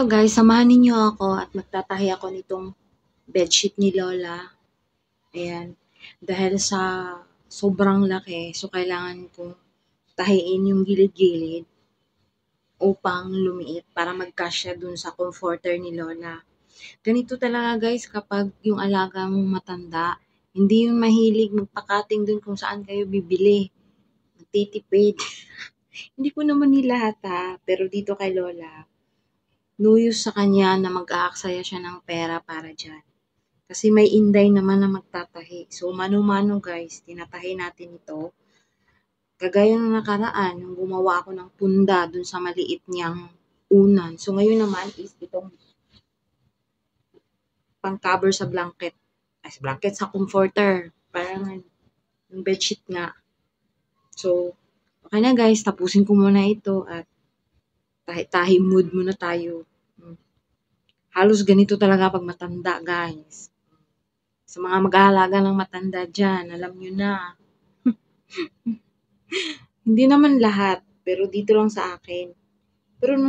Hello guys, samahan ninyo ako at magtatahi ako nitong bedsheet ni Lola. Ayan. Dahil sa sobrang laki, so kailangan kong tahiin yung gilid-gilid upang lumiit para magkasya dun sa comforter ni Lola. Ganito talaga guys kapag yung alaga mong matanda, hindi yung mahilig magpakating dun kung saan kayo bibili. Magtitipid. Hindi ko naman nilahat ha, pero dito kay Lola, luyos sa kanya na mag-aaksaya siya ng pera para dyan. Kasi may inday naman na magtatahi. So, mano-mano guys, tinatahi natin ito. Kagaya ng nakaraan, nung gumawa ako ng punda dun sa maliit niyang unan. So, ngayon naman is itong pang-cover sa blanket. Ay, sa blanket, sa comforter. Parang yung bedsheet nga. So, okay na guys, tapusin ko muna ito at tahi-tahi mood muna tayo. Halos ganito talaga pag matanda, guys. Sa mga mag-aalaga ng matanda dyan, alam nyo na. Hindi naman lahat, pero dito lang sa akin. Pero nung